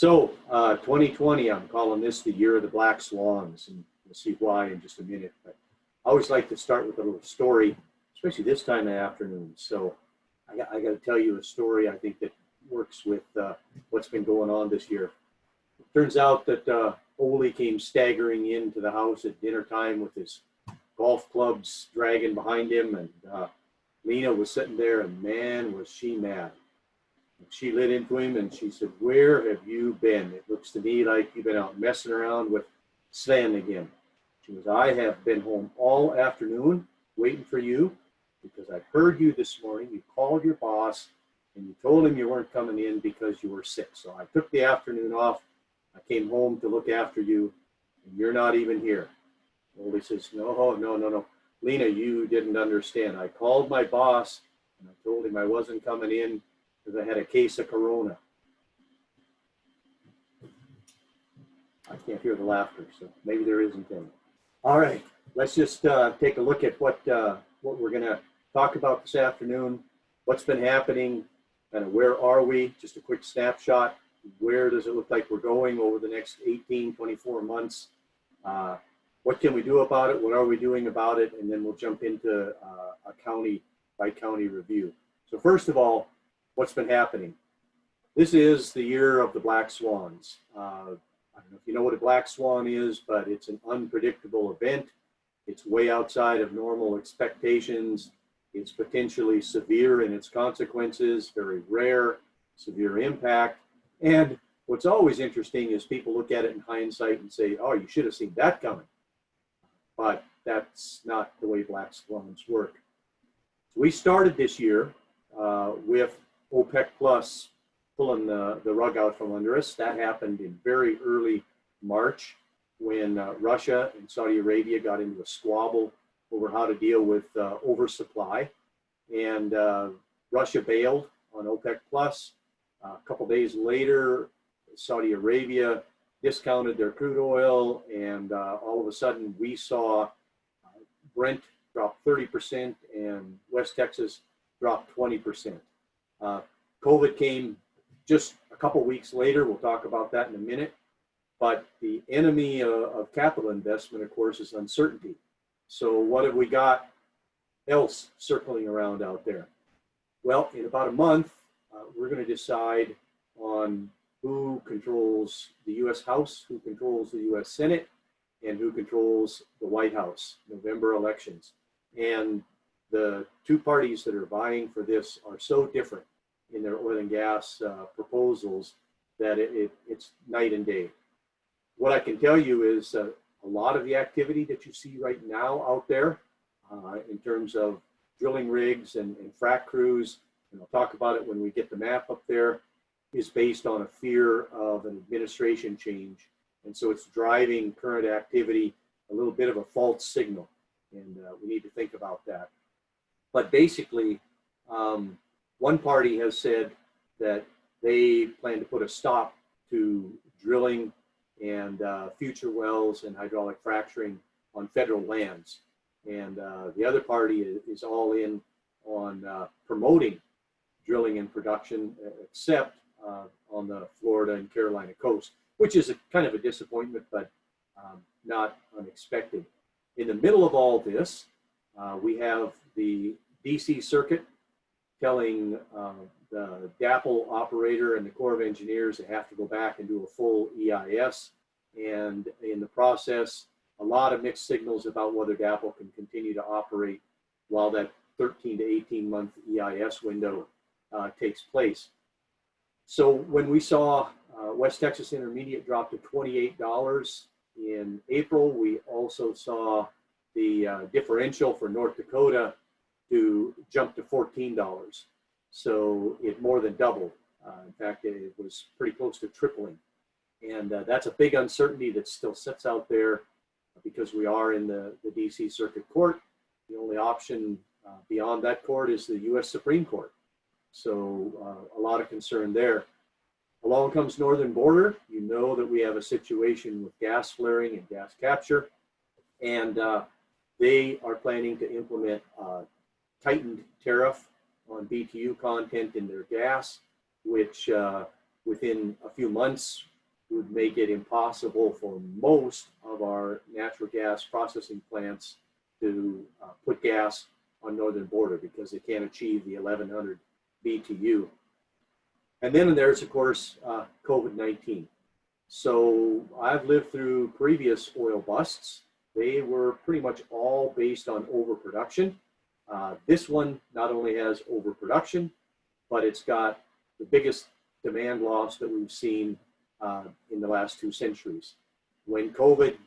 2020, I'm calling this the year of the black swans, and we'll see why in just a minute. But I always like to start with a little story, especially this time of afternoon. So I got to tell you a story I think that works with what's been going on this year. It turns out that Ole came staggering into the house at dinner time with his golf clubs dragging behind him, and Lena was sitting there, and man, was she mad. She lit into him and she said, "Where have you been? It looks to me like you've been out messing around with Swan again." She goes, "I have been home all afternoon waiting for you because I heard you this morning. You called your boss and you told him you weren't coming in because you were sick. So I took the afternoon off. I came home to look after you and you're not even here." Ole says, No. Lena, you didn't understand. I called my boss and I told him I wasn't coming in because I had a case of corona. I can't hear the laughter, so maybe there isn't any. All right, let's just take a look at what we're going to talk about this afternoon, what's been happening, kind of where are we, just a quick snapshot. Where does it look like we're going over the next 18, 24 months? What can we do about it? What are we doing about it? And then we'll jump into a county by county review. So first of all, what's been happening? This is the year of the black swans. I don't know if you know what a black swan is, but it's an unpredictable event. It's way outside of normal expectations. It's potentially severe in its consequences, very rare, severe impact. And what's always interesting is people look at it in hindsight and say, "Oh, you should have seen that coming." But that's not the way black swans work. So we started this year with OPEC Plus pulling the rug out from under us. That happened in very early March when Russia and Saudi Arabia got into a squabble over how to deal with oversupply. And Russia bailed on OPEC Plus. A couple days later, Saudi Arabia discounted their crude oil, and all of a sudden we saw Brent drop 30% and West Texas drop 20%. COVID came just a couple weeks later. We'll talk about that in a minute. But the enemy of capital investment, of course, is uncertainty. So what have we got else circling around out there? Well, in about a month, we're going to decide on who controls the U.S. House, who controls the U.S. Senate, and who controls the White House, November elections. And the two parties that are vying for this are so different in their oil and gas proposals that it's night and day. What I can tell you is a lot of the activity that you see right now out there in terms of drilling rigs and frac crews, and I'll talk about it when we get the map up there, is based on a fear of an administration change. And so it's driving current activity, a little bit of a false signal. And we need to think about that. But basically, one party has said that they plan to put a stop to drilling and future wells and hydraulic fracturing on federal lands. And the other party is all in on promoting drilling and production, except on the Florida and Carolina coast, which is kind of a disappointment, but not unexpected. In the middle of all this, we have the DC Circuit telling the DAPL operator and the Corps of Engineers they have to go back and do a full EIS. And in the process, a lot of mixed signals about whether DAPL can continue to operate while that 13 to 18 month EIS window takes place. So when we saw West Texas Intermediate drop to $28 in April, we also saw the differential for North Dakota to jump to $14. So it more than doubled. In fact, it was pretty close to tripling. And that's a big uncertainty that still sits out there because we are in the DC Circuit Court. The only option beyond that court is the US Supreme Court. So a lot of concern there. Along comes Northern Border. You know that we have a situation with gas flaring and gas capture. And they are planning to implement a tightened tariff on BTU content in their gas, which within a few months would make it impossible for most of our natural gas processing plants to put gas on northern border because they can't achieve the 1100 BTU. And then there's, of course, COVID-19. So I've lived through previous oil busts. They were pretty much all based on overproduction. This one not only has overproduction, but it's got the biggest demand loss that we've seen in the last 2 centuries. When COVID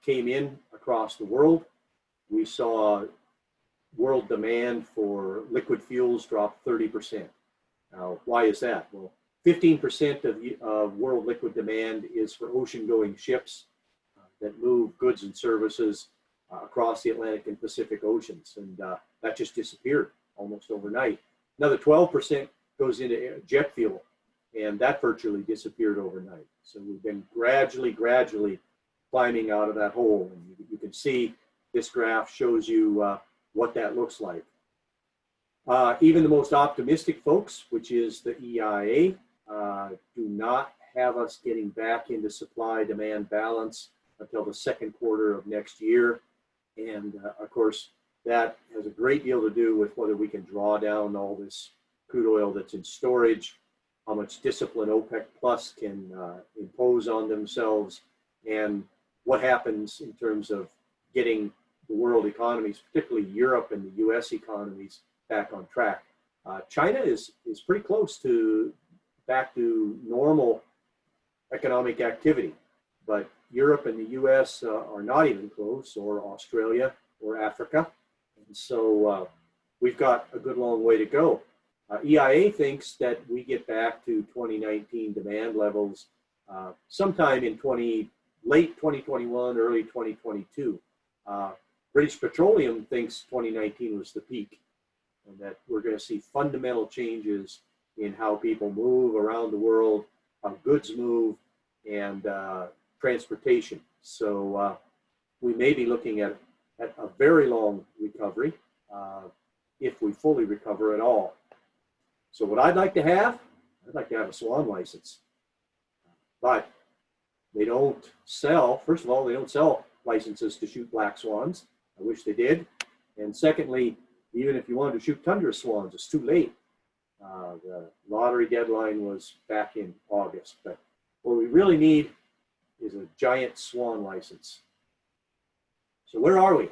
came in across the world, we saw world demand for liquid fuels drop 30%. Now, why is that? Well, 15% of world liquid demand is for ocean-going ships that move goods and services across the Atlantic and Pacific Oceans, and that just disappeared almost overnight. Another 12% goes into jet fuel, and that virtually disappeared overnight. So we've been gradually climbing out of that hole, and you can see this graph shows you what that looks like. Even the most optimistic folks, which is the EIA, do not have us getting back into supply-demand balance until the second quarter of next year. And of course, that has a great deal to do with whether we can draw down all this crude oil that's in storage, how much discipline OPEC Plus can impose on themselves, and what happens in terms of getting the world economies, particularly Europe and the US economies, back on track. China is pretty close to back to normal economic activity, but Europe and the US are not even close, or Australia or Africa. And so we've got a good long way to go. EIA thinks that we get back to 2019 demand levels sometime in late 2021, early 2022. British Petroleum thinks 2019 was the peak, and that we're going to see fundamental changes in how people move around the world, how goods move, and transportation. So we may be looking at a very long recovery if we fully recover at all. So what I'd like to have a Swan license. But they don't sell, first of all, they don't sell licenses to shoot black swans. I wish they did. And secondly, even if you wanted to shoot tundra swans, it's too late. The lottery deadline was back in August. But what we really need is a giant swan license. So where are we?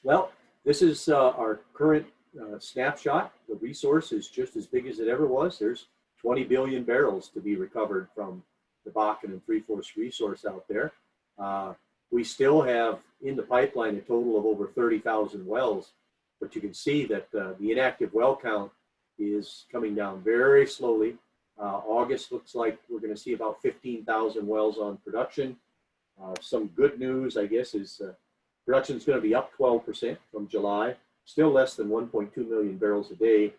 Well, this is our current snapshot. The resource is just as big as it ever was. There's 20 billion barrels to be recovered from the Bakken and Three Forks resource out there. We still have in the pipeline a total of over 30,000 wells, but you can see that the inactive well count is coming down very slowly. August looks like we're going to see about 15,000 wells on production. Some good news, I guess, is production is going to be up 12% from July, still less than 1.2 million barrels a day.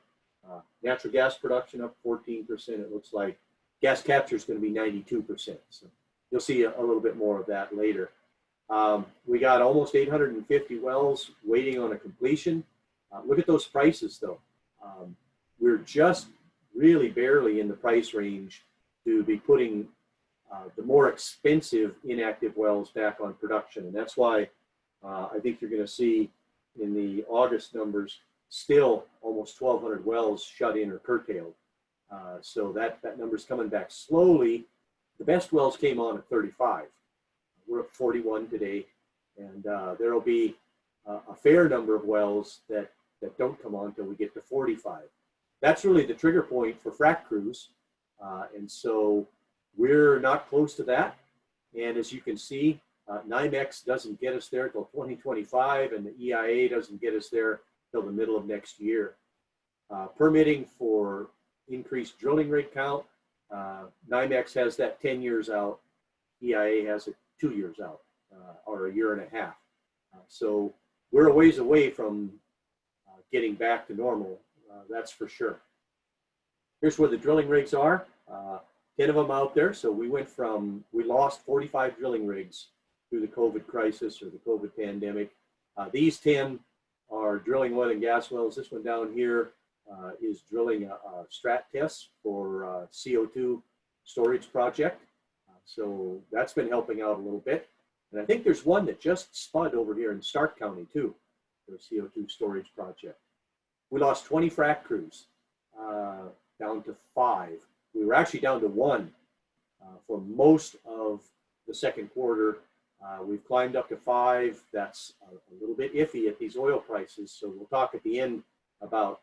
Natural gas production up 14%, it looks like. Gas capture is going to be 92%. So you'll see a little bit more of that later. We got almost 850 wells waiting on a completion. Look at those prices, though. We're just really barely in the price range to be putting the more expensive inactive wells back on production. And that's why I think you're going to see in the August numbers still almost 1,200 wells shut in or curtailed. So that number's coming back slowly. The best wells came on at 35. We're at 41 today, and there'll be a fair number of wells that don't come on until we get to 45. That's really the trigger point for frac crews, and so we're not close to that. And as you can see, NYMEX doesn't get us there till 2025, and the EIA doesn't get us there till the middle of next year. Permitting for increased drilling rig count, NYMEX has that 10 years out, EIA has it 2 years out, or a year and a half. So we're a ways away from getting back to normal, that's for sure. Here's where the drilling rigs are, 10 of them out there. So we lost 45 drilling rigs through the COVID crisis or the COVID pandemic. These 10 are drilling oil and gas wells. This one down here is drilling a strat test for CO2 storage project. So that's been helping out a little bit. And I think there's one that just spud over here in Stark County too, the CO2 storage project. We lost 20 frac crews, down to 5. We were actually down to 1 for most of the second quarter. We've climbed up to 5. That's a little bit iffy at these oil prices. So we'll talk at the end about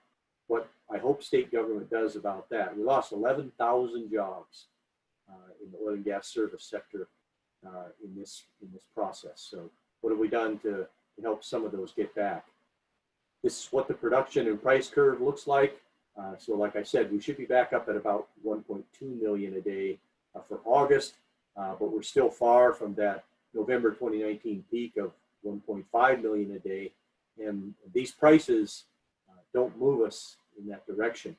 what I hope state government does about that. We lost 11,000 jobs in the oil and gas service sector in this process. So what have we done to help some of those get back? This is what the production and price curve looks like. So like I said, we should be back up at about 1.2 million a day for August, but we're still far from that November 2019 peak of 1.5 million a day. And these prices don't move us in that direction.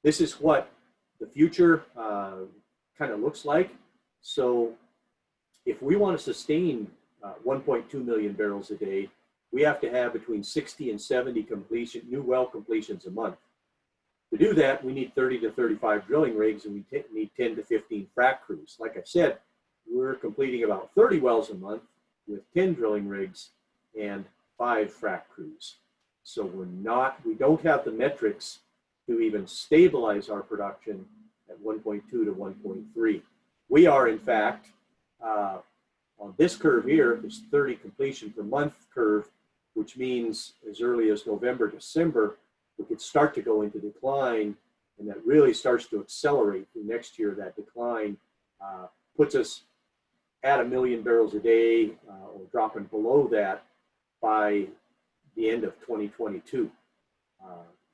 This is what the future kind of looks like. So if we want to sustain 1.2 million barrels a day, we have to have between 60 and 70 new well completions a month. To do that, we need 30 to 35 drilling rigs, and we need 10 to 15 frac crews. Like I said, we're completing about 30 wells a month with 10 drilling rigs and 5 frac crews. So we don't have the metrics to even stabilize our production at 1.2 to 1.3. We are, in fact, on this curve here, this 30 completion per month curve, which means as early as November, December, we could start to go into decline, and that really starts to accelerate through next year. That decline puts us at 1 million barrels a day or dropping below that by the end of 2022.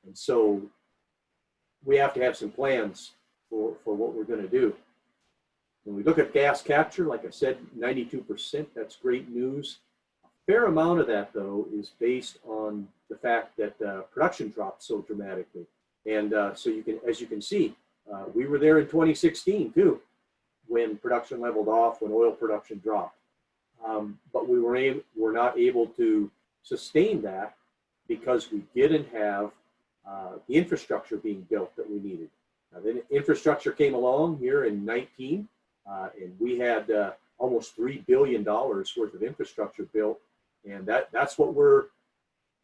And so we have to have some plans for what we're going to do. When we look at gas capture, like I said, 92%, that's great news. A fair amount of that, though, is based on the fact that production dropped so dramatically. And so as you can see, we were there in 2016 too, when production leveled off, when oil production dropped. But we were not able to sustain that because we didn't have the infrastructure being built that we needed. Now, then infrastructure came along here in 19, and we had almost $3 billion worth of infrastructure built, and that's what we're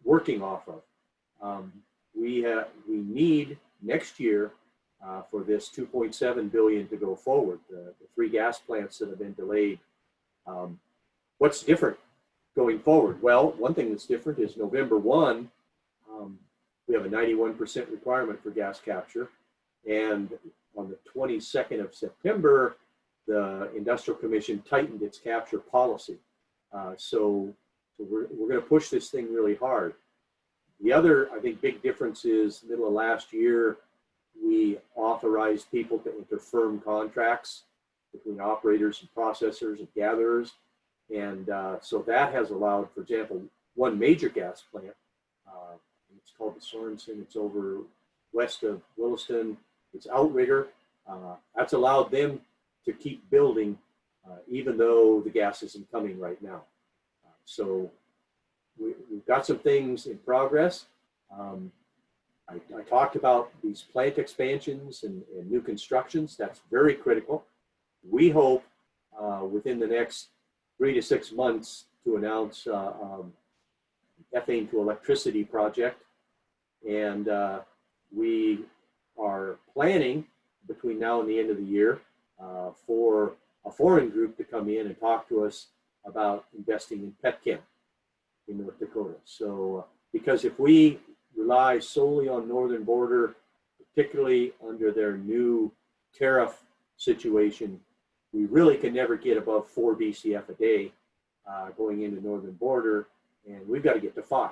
working off of. We need next year for this 2.7 billion to go forward. The 3 gas plants that have been delayed. What's different going forward? Well, one thing that's different is November 1, we have a 91% requirement for gas capture, and on the 22nd of September, the Industrial Commission tightened its capture policy. So we're going to push this thing really hard. The other, I think, big difference is middle of last year, we authorized people to enter firm contracts between operators and processors and gatherers. And so that has allowed, for example, one major gas plant, it's called the Sorensen, it's over west of Williston, it's Outrigger. That's allowed them to keep building even though the gas isn't coming right now. So we've got some things in progress. I talked about these plant expansions and new constructions. That's very critical. We hope within the next 3 to 6 months to announce ethane to electricity project. And we are planning between now and the end of the year for a foreign group to come in and talk to us about investing in petchem in North Dakota. So because if we rely solely on Northern Border, particularly under their new tariff situation, we really can never get above 4 BCF a day going into Northern Border, and we've got to get to 5.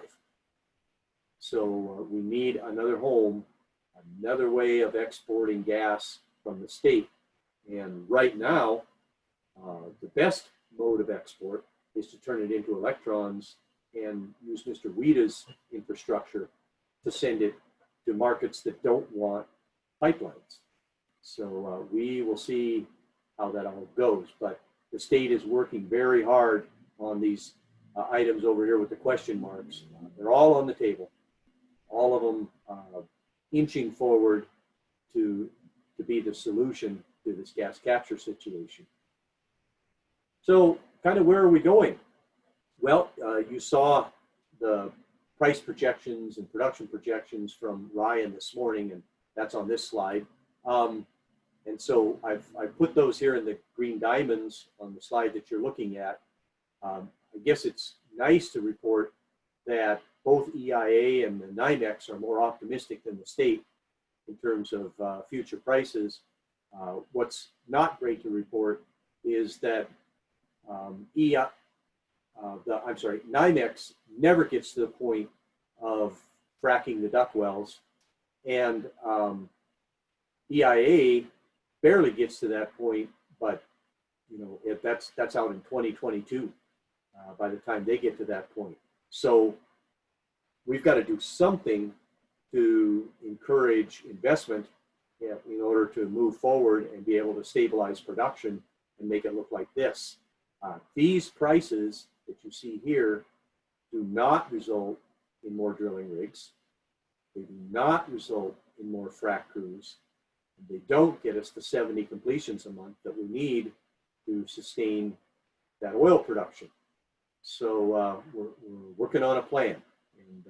So we need another home, another way of exporting gas from the state. And right now, the best mode of export is to turn it into electrons and use Mr. Weeda's infrastructure to send it to markets that don't want pipelines. So we will see how that all goes. But the state is working very hard on these items over here with the question marks. They're all on the table, all of them inching forward to be the solution to this gas capture situation. So kind of where are we going? Well, you saw the price projections and production projections from Ryan this morning, and that's on this slide. And so I've put those here in the green diamonds on the slide that you're looking at. I guess it's nice to report that both EIA and the NYMEX are more optimistic than the state in terms of future prices. What's not great to report is that NYMEX never gets to the point of fracking the duct wells, and EIA barely gets to that point, but you know, that's out in 2022 by the time they get to that point. So we've got to do something to encourage investment in order to move forward and be able to stabilize production and make it look like this. These prices that you see here do not result in more drilling rigs. They do not result in more frac crews. They don't get us the 70 completions a month that we need to sustain that oil production. So we're working on a plan, and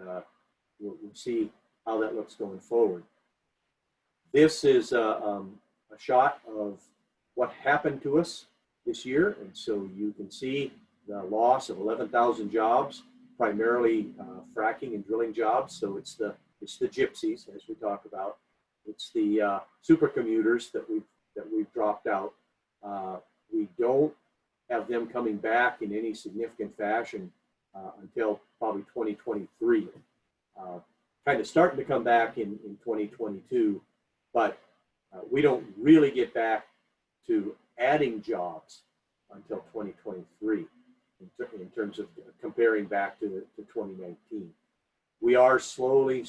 we'll see how that looks going forward. This is a shot of what happened to us this year, and so you can see the loss of 11,000 jobs, primarily fracking and drilling jobs. So it's the gypsies, as we talk about. It's the supercommuters that we've dropped out. We don't have them coming back in any significant fashion until probably 2023. Kind of starting to come back in 2022, but we don't really get back to adding jobs until 2023 in terms of comparing back to 2019. We are slowly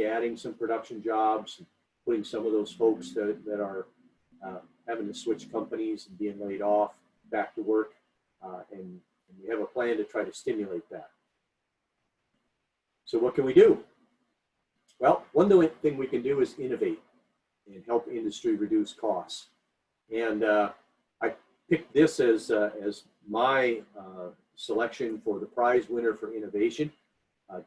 adding some production jobs, putting some of those folks that are having to switch companies and being laid off back to work, and we have a plan to try to stimulate that. So what can we do? Well, one thing we can do is innovate and help industry reduce costs. And I picked this as my selection for the prize winner for innovation.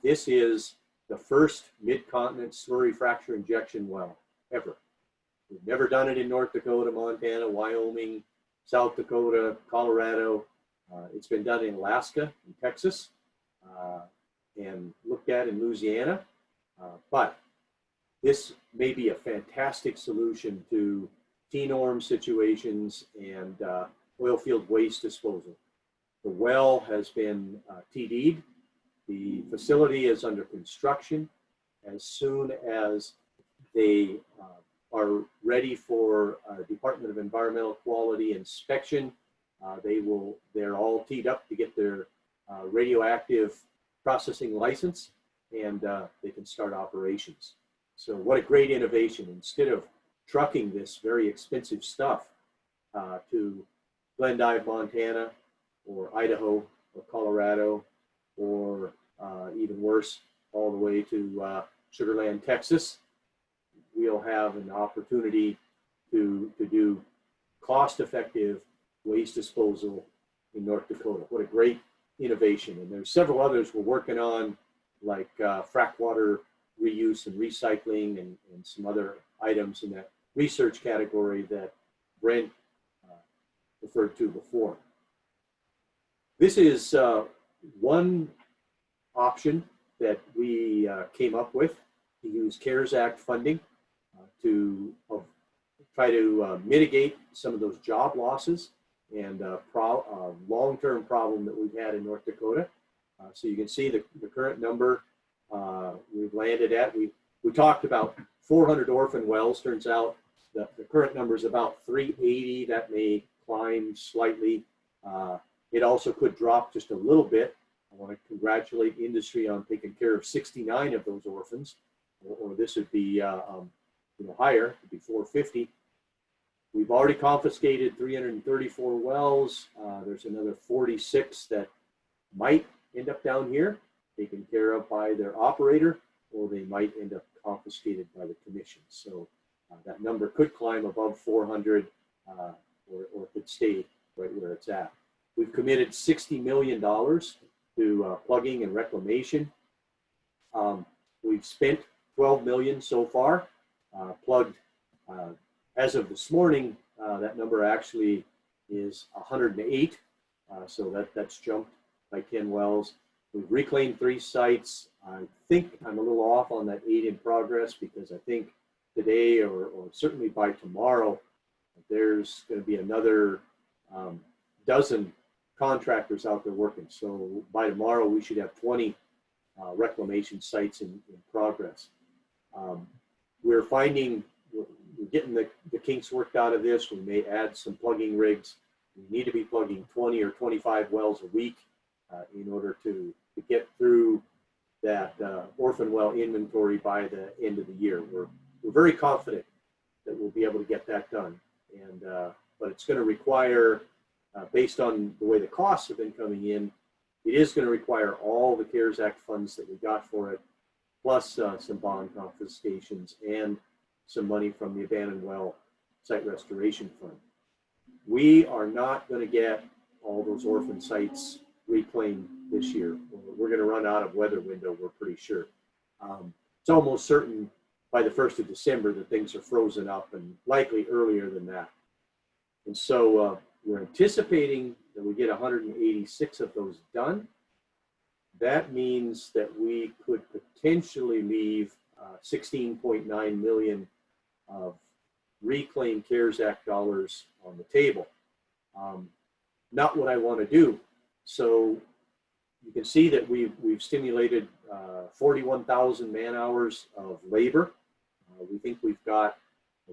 This is the first mid-continent slurry fracture injection well ever. We've never done it in North Dakota, Montana, Wyoming, South Dakota, Colorado. It's been done in Alaska and Texas, and looked at in Louisiana. But this may be a fantastic solution to T-norm situations and oil field waste disposal. The well has been TD'd. The facility is under construction. As soon as they are ready for Department of Environmental Quality inspection, they're all teed up to get their radioactive processing license, and they can start operations. So what a great innovation. Instead of trucking this very expensive stuff to Glendive, Montana, or Idaho, or Colorado, or even worse, all the way to Sugar Land, Texas, we'll have an opportunity to do cost-effective waste disposal in North Dakota. What a great innovation. And there's several others we're working on, like frac water reuse and recycling, and some other items in that research category that Brent referred to before. This is one option that we came up with to use CARES Act funding to try to mitigate some of those job losses and long-term problem that we've had in North Dakota. So you can see the current number we've landed at. We talked about 400 orphan wells. Turns out the current number is about 380. That may climb slightly. It also could drop just a little bit. I want to congratulate the industry on taking care of 69 of those orphans, or this would be higher, it would be 450. We've already confiscated 334 wells. There's another 46 that might end up down here, taken care of by their operator, or they might end up confiscated by the commission. So that number could climb above 400. or could stay right where it's at. We've committed $60 million to plugging and reclamation. We've spent $12 million so far, plugged. As of this morning, that number actually is 108, so that's jumped by 10 wells. We've reclaimed 3 sites. I think I'm a little off on that 8 in progress, because I think today or certainly by tomorrow, there's going to be another dozen contractors out there working. So by tomorrow, we should have 20 reclamation sites in progress. We're finding we're getting the kinks worked out of this. We may add some plugging rigs. We need to be plugging 20 or 25 wells a week in order to get through that orphan well inventory by the end of the year. We're very confident that we'll be able to get that done. And but it's going to require, based on the way the costs have been coming in, it is going to require all the CARES Act funds that we got for it, plus some bond confiscations and some money from the abandoned well site restoration fund. We are not going to get all those orphan sites reclaimed this year. We're going to run out of weather window, we're pretty sure. It's almost certain by the 1st of December that things are frozen up, and likely earlier than that. And so we're anticipating that we get 186 of those done. That means that we could potentially leave 16.9 million of reclaimed CARES Act dollars on the table. Not what I want to do. So you can see that we've stimulated 41,000 man hours of labor. We think we've got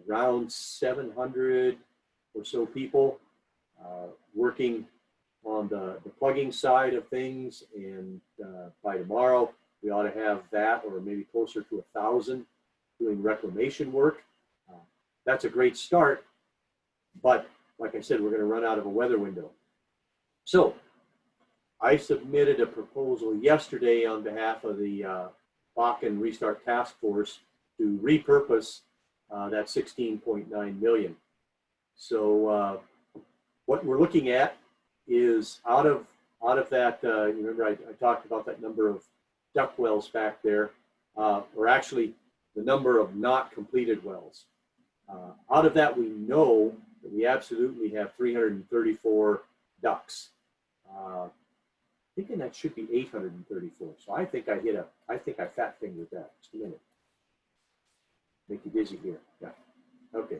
around 700 or so people working on the plugging side of things, and by tomorrow we ought to have that, or maybe closer to 1,000 doing reclamation work. That's a great start, but like I said, we're going to run out of a weather window. So I submitted a proposal yesterday on behalf of the Bakken Restart Task Force to repurpose that 16.9 million. So what we're looking at is out of that, you remember I talked about that number of duct wells back there, or actually the number of not completed wells. Out of that, we know that we absolutely have 334 ducts. Thinking that should be 834. So I think I fat fingered that. Just a minute. Make you dizzy here. Yeah. Okay.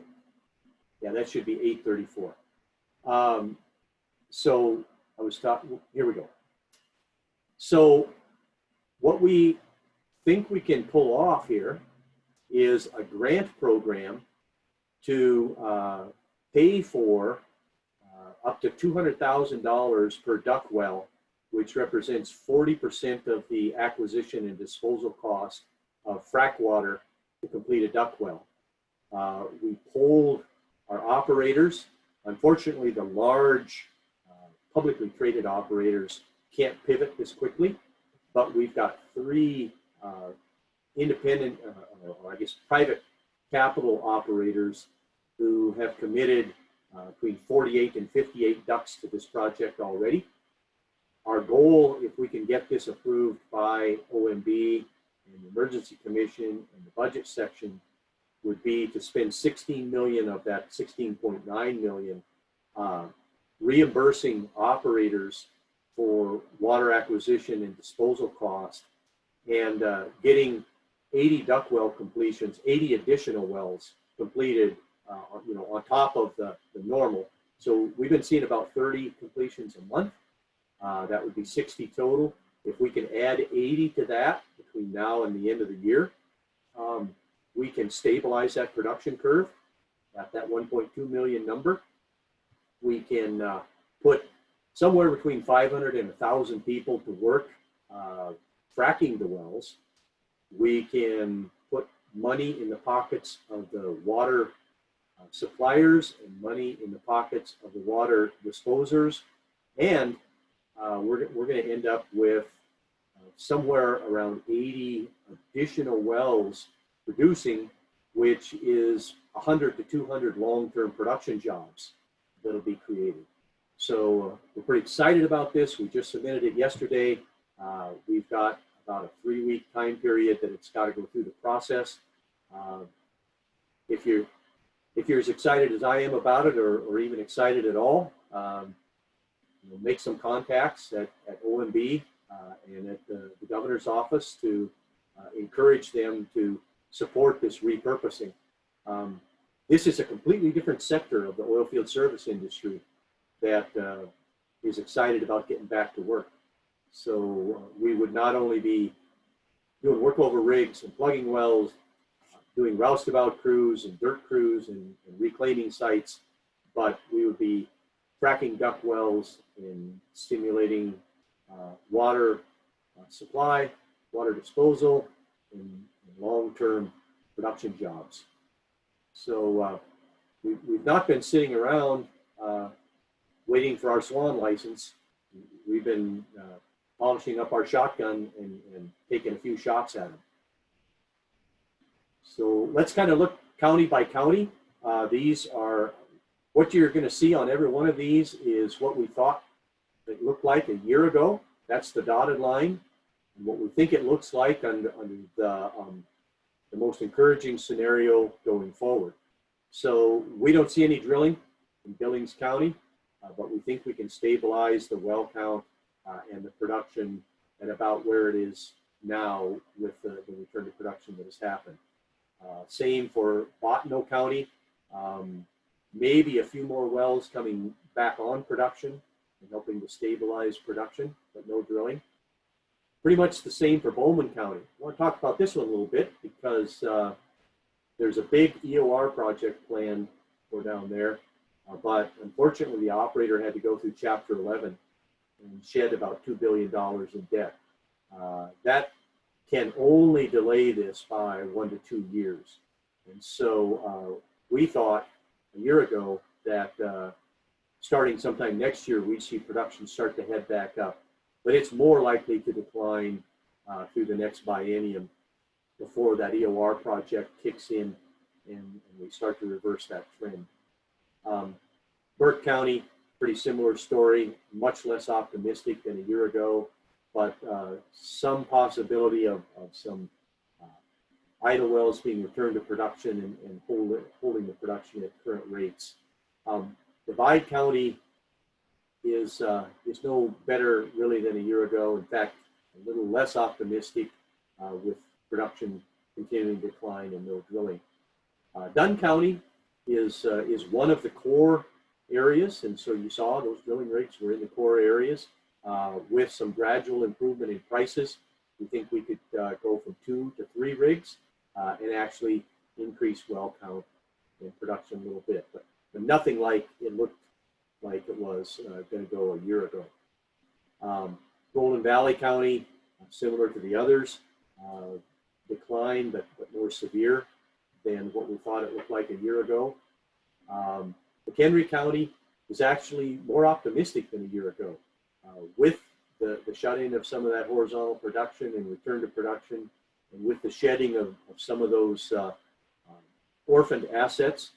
Yeah, that should be 834. So I was talking, here we go. So what we think we can pull off here is a grant program to pay for up to $200,000 per duct well, which represents 40% of the acquisition and disposal cost of frac water to complete a duct well. We polled our operators. Unfortunately, the large publicly traded operators can't pivot this quickly, but we've got 3 independent, or I guess private capital operators who have committed between 48 and 58 ducts to this project already. Our goal, if we can get this approved by OMB and the Emergency Commission and the budget section, would be to spend 16 million of that 16.9 million reimbursing operators for water acquisition and disposal costs, and getting 80 duct well completions, 80 additional wells completed, on top of the normal. So we've been seeing about 30 completions a month. That would be 60 total. If we can add 80 to that between now and the end of the year, we can stabilize that production curve at that 1.2 million number. We can put somewhere between 500 and 1,000 people to work fracking the wells. We can put money in the pockets of the water suppliers and money in the pockets of the water disposers, and we're going to end up with somewhere around 80 additional wells producing which is 100 to 200 long-term production jobs that'll be created. So we're pretty excited about this. We just submitted it yesterday. We've got about a 3-week time period that it's got to go through the process. If you're as excited as I am about it, or even excited at all, make some contacts at OMB and at the governor's office to encourage them to support this repurposing. This is a completely different sector of the oil field service industry that is excited about getting back to work. So we would not only be doing workover rigs and plugging wells, doing roustabout crews and dirt crews and reclaiming sites, but we would be fracking duct wells and stimulating water supply, water disposal, and long-term production jobs. So we've not been sitting around waiting for our Swan license. We've been polishing up our shotgun and taking a few shots at them. So let's kind of look county by county. These are, what you're going to see on every one of these is what we thought it looked like a year ago. That's the dotted line. And what we think it looks like under the most encouraging scenario going forward. So we don't see any drilling in Billings County, but we think we can stabilize the well count and the production at about where it is now with the return to production that has happened. Same for Bakken County. Maybe a few more wells coming back on production and helping to stabilize production, but no drilling. Pretty much the same for Bowman County. I want to talk about this one a little bit because there's a big EOR project planned for down there, but unfortunately the operator had to go through Chapter 11 and shed about $2 billion in debt. That can only delay this by 1 to 2 years. And so we thought a year ago that starting sometime next year, we'd see production start to head back up. But it's more likely to decline through the next biennium before that EOR project kicks in and we start to reverse that trend. Burke County, pretty similar story, much less optimistic than a year ago, but some possibility of some idle wells being returned to production and holding the production at current rates. Divide County is no better really than a year ago. In fact, a little less optimistic with production continuing to decline and no drilling. Dunn County is one of the core areas, and so you saw those drilling rigs were in the core areas with some gradual improvement in prices. We think we could go from 2 to 3 rigs and actually increase well count and production a little bit, but nothing like it looked like it was going to go a year ago. Golden Valley County, similar to the others, decline, but more severe than what we thought it looked like a year ago. McHenry County was actually more optimistic than a year ago. With the shut-in of some of that horizontal production and return to production, and with the shedding of some of those orphaned assets,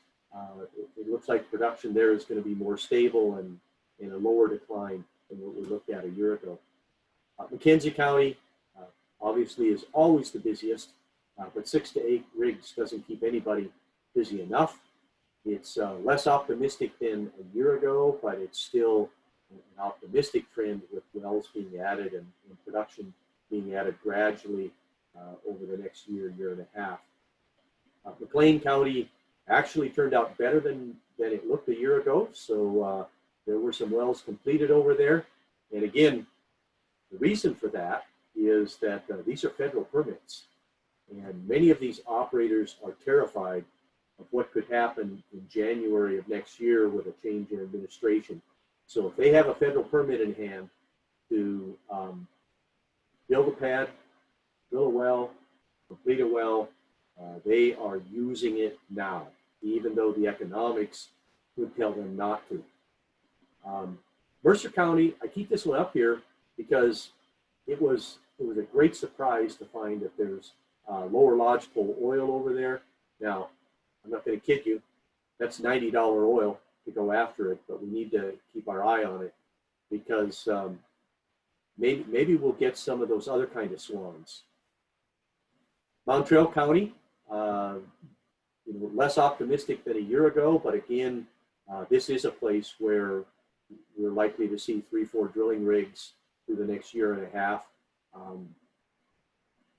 it looks like production there is going to be more stable and in a lower decline than what we looked at a year ago. McKenzie County obviously is always the busiest, but 6 to 8 rigs doesn't keep anybody busy enough. It's less optimistic than a year ago, but it's still an optimistic trend with wells being added and production being added gradually over the next year, year and a half. McLean County actually turned out better than it looked a year ago. So there were some wells completed over there. And again, the reason for that is that these are federal permits. And many of these operators are terrified of what could happen in January of next year with a change in administration. So if they have a federal permit in hand to build a pad, drill a well, complete a well, they are using it now, even though the economics would tell them not to. Mercer County, I keep this one up here because it was a great surprise to find that there's lower lodgepole oil over there. Now, I'm not going to kid you, that's $90 oil to go after it, but we need to keep our eye on it because maybe we'll get some of those other kind of swans. Mountrail County, less optimistic than a year ago, but again, this is a place where we're likely to see 3-4 drilling rigs through the next year and a half.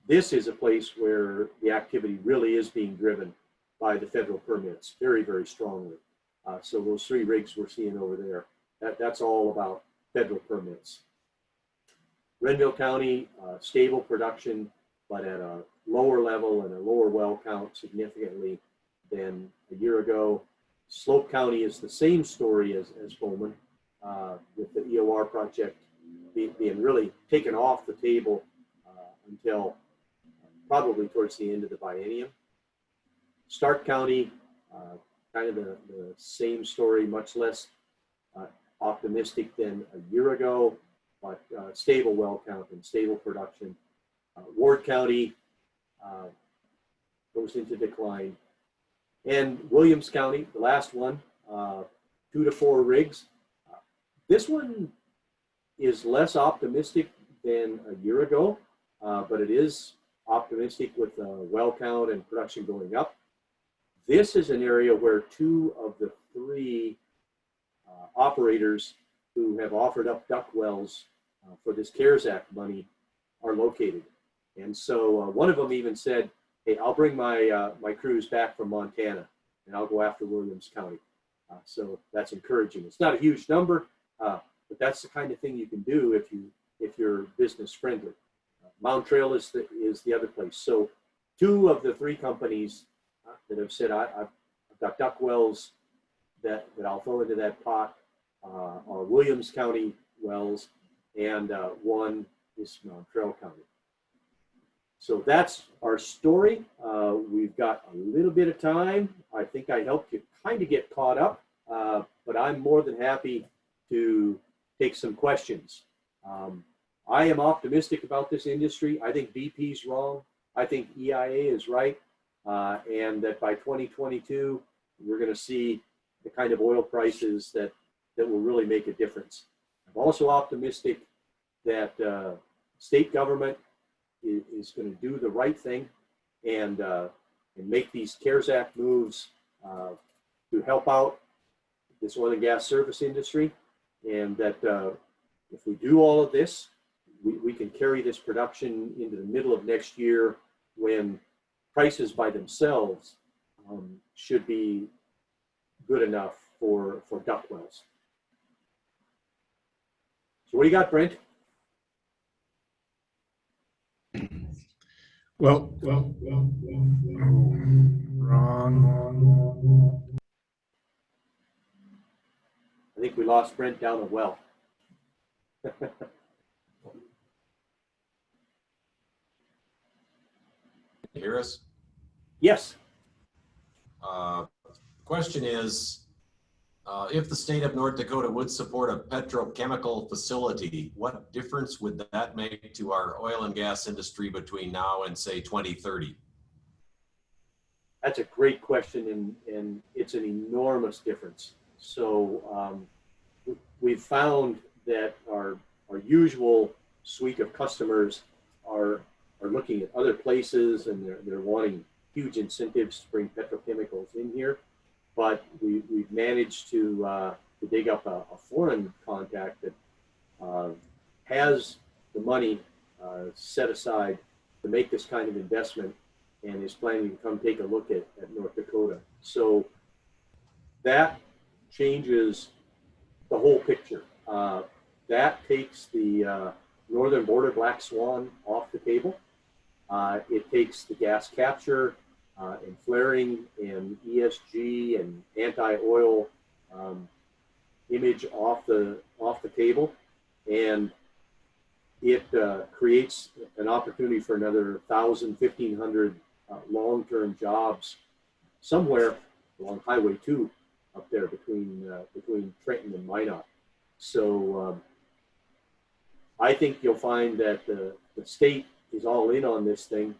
This is a place where the activity really is being driven by the federal permits very, very strongly. So those 3 rigs we're seeing over there, that's all about federal permits. Renville County, stable production, but at a lower level and a lower well count significantly than a year ago. Slope County is the same story as Bowman, with the EOR project being really taken off the table until probably towards the end of the biennium. Stark County, kind of the same story, much less optimistic than a year ago, but stable well count and stable production. Ward County goes into decline. And Williams County, the last one, 2 to 4 rigs. This one is less optimistic than a year ago, but it is optimistic with well count and production going up. This is an area where 2 of the 3 operators who have offered up duck wells for this CARES Act money are located. And so one of them even said, hey, I'll bring my crews back from Montana and I'll go after Williams County. So that's encouraging. It's not a huge number, but that's the kind of thing you can do if you're business friendly. Mountrail is the other place. So 2 of the 3 companies that have said I've got duck wells that I'll throw into that pot are Williams County wells, and 1 is Mountrail County. So that's our story. We've got a little bit of time. I think I helped you kind of get caught up, but I'm more than happy to take some questions. I am optimistic about this industry. I think BP's wrong. I think EIA is right. And that by 2022, we're going to see the kind of oil prices that will really make a difference. I'm also optimistic that state government is going to do the right thing and make these CARES Act moves to help out this oil and gas service industry, and that if we do all of this, we can carry this production into the middle of next year when prices by themselves should be good enough for duck wells. So what do you got, Brent? Well, wrong. I think we lost Brent down a well. Hear us? Yes. Question is, if the state of North Dakota would support a petrochemical facility, what difference would that make to our oil and gas industry between now and say 2030? That's a great question, and it's an enormous difference. So we've found that our usual suite of customers are looking at other places, and they're wanting huge incentives to bring petrochemicals in here. But we've managed to dig up a foreign contact that has the money set aside to make this kind of investment and is planning to come take a look at North Dakota. So that changes the whole picture. That takes the northern border black swan off the table. It takes the gas capture and flaring and ESG and anti-oil image off the table, and it creates an opportunity for another 1,000, 1,500 long-term jobs somewhere along Highway 2 up there between Trenton and Minot. So I think you'll find that the state is all in on this thing,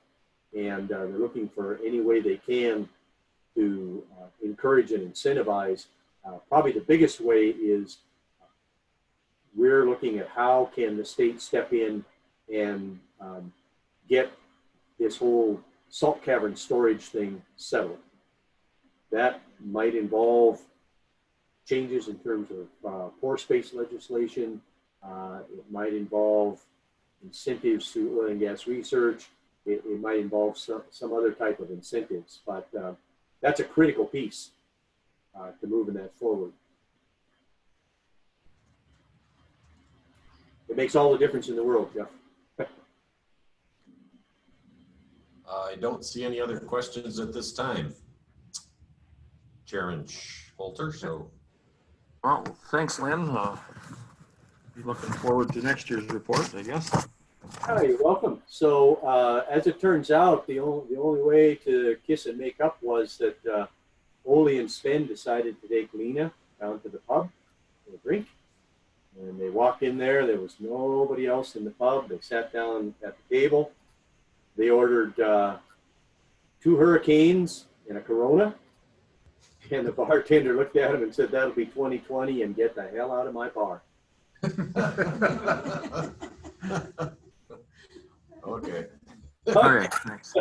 and they're looking for any way they can to encourage and incentivize. Probably the biggest way is we're looking at how can the state step in and get this whole salt cavern storage thing settled. That might involve changes in terms of pore space legislation. It might involve incentives to oil and gas research. It might involve some other type of incentives, but that's a critical piece to moving that forward. It makes all the difference in the world, Jeff. I don't see any other questions at this time. Chairman Holter, so. Well, thanks, Lynn. Be looking forward to next year's report, I guess. Hi, you're welcome. So as it turns out, the only way to kiss and make up was that Ole and Sven decided to take Lena down to the pub for a drink. And they walked in there. There was nobody else in the pub. They sat down at the table. They ordered 2 Hurricanes and a Corona. And the bartender looked at him and said, "That'll be 2020 and get the hell out of my bar." Okay. Okay, thanks.